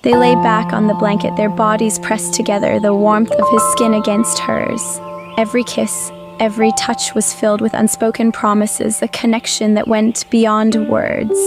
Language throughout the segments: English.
They lay back on the blanket, their bodies pressed together, the warmth of his skin against hers. Every kiss, every touch was filled with unspoken promises, a connection that went beyond words.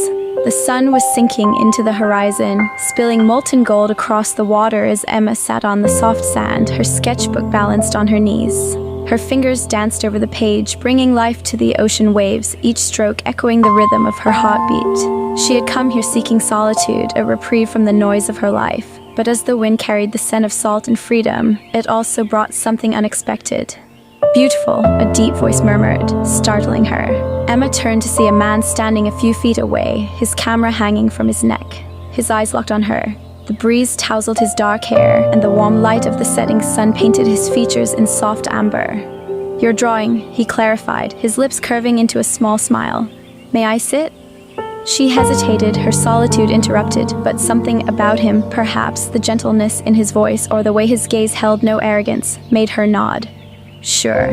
The sun was sinking into the horizon, spilling molten gold across the water as Emma sat on the soft sand, her sketchbook balanced on her knees. Her fingers danced over the page, bringing life to the ocean waves, each stroke echoing the rhythm of her heartbeat. She had come here seeking solitude, a reprieve from the noise of her life. But as the wind carried the scent of salt and freedom, it also brought something unexpected. "Beautiful," a deep voice murmured, startling her. Emma turned to see a man standing a few feet away, his camera hanging from his neck. His eyes locked on her. The breeze tousled his dark hair, and the warm light of the setting sun painted his features in soft amber. "You're drawing," he clarified, his lips curving into a small smile. "May I sit?" She hesitated, her solitude interrupted, but something about him, perhaps the gentleness in his voice or the way his gaze held no arrogance, made her nod. "Sure."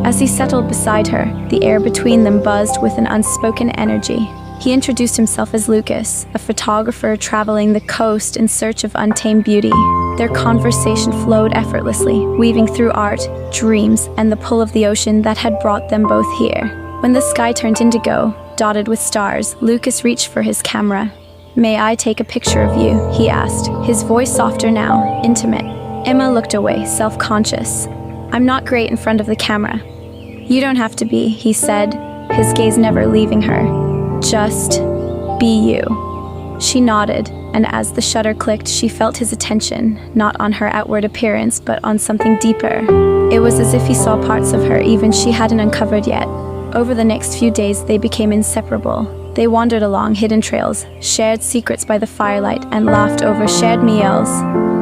As he settled beside her, the air between them buzzed with an unspoken energy. He introduced himself as Lucas, a photographer traveling the coast in search of untamed beauty. Their conversation flowed effortlessly, weaving through art, dreams, and the pull of the ocean that had brought them both here. When the sky turned indigo, dotted with stars, Lucas reached for his camera. "May I take a picture of you?" he asked, his voice softer now, intimate. Emma looked away, self-conscious. "I'm not great in front of the camera." "You don't have to be," he said, his gaze never leaving her. "Just be you." She nodded, and as the shutter clicked, she felt his attention, not on her outward appearance, but on something deeper. It was as if he saw parts of her even she hadn't uncovered yet. Over the next few days, they became inseparable. They wandered along hidden trails, shared secrets by the firelight, and laughed over shared meals.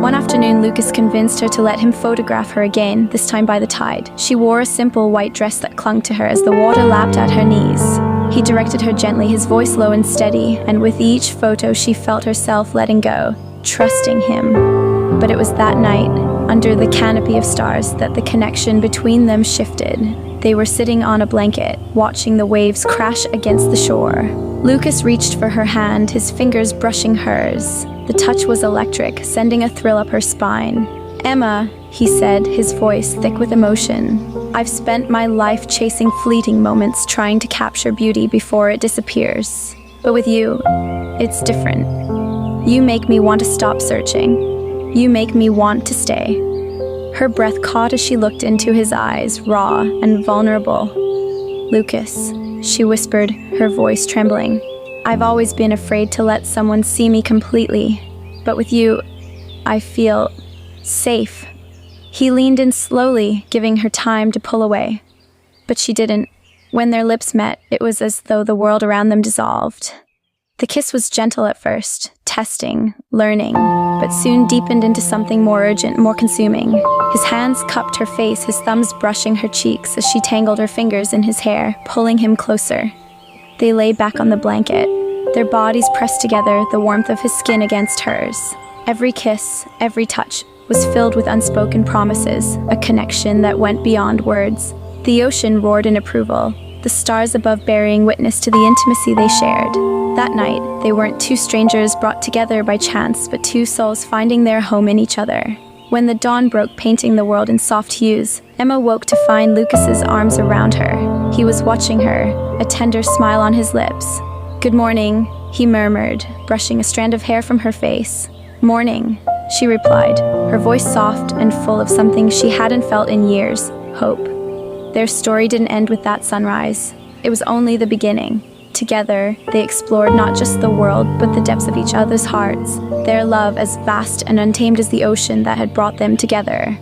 One afternoon, Lucas convinced her to let him photograph her again, this time by the tide. She wore a simple white dress that clung to her as the water lapped at her knees. He directed her gently, his voice low and steady, and with each photo she felt herself letting go, trusting him. But it was that night, under the canopy of stars, that the connection between them shifted. They were sitting on a blanket, watching the waves crash against the shore. Lucas reached for her hand, his fingers brushing hers. The touch was electric, sending a thrill up her spine. "Emma," he said, his voice thick with emotion, "I've spent my life chasing fleeting moments, trying to capture beauty before it disappears. But with you, it's different. You make me want to stop searching. You make me want to stay." Her breath caught as she looked into his eyes, raw and vulnerable. "Lucas," she whispered, her voice trembling, "I've always been afraid to let someone see me completely. But with you, I feel safe." He leaned in slowly, giving her time to pull away. But she didn't. When their lips met, it was as though the world around them dissolved. The kiss was gentle at first, testing, learning, but soon deepened into something more urgent, more consuming. His hands cupped her face, his thumbs brushing her cheeks as she tangled her fingers in his hair, pulling him closer. They lay back on the blanket, their bodies pressed together, the warmth of his skin against hers. Every kiss, every touch, was filled with unspoken promises, a connection that went beyond words. The ocean roared in approval, the stars above bearing witness to the intimacy they shared. That night, they weren't two strangers brought together by chance, but two souls finding their home in each other. When the dawn broke, painting the world in soft hues, Emma woke to find Lucas's arms around her. He was watching her, a tender smile on his lips. "Good morning," he murmured, brushing a strand of hair from her face. "Morning," she replied, her voice soft and full of something she hadn't felt in years, hope. Their story didn't end with that sunrise. It was only the beginning. Together, they explored not just the world, but the depths of each other's hearts, their love as vast and untamed as the ocean that had brought them together.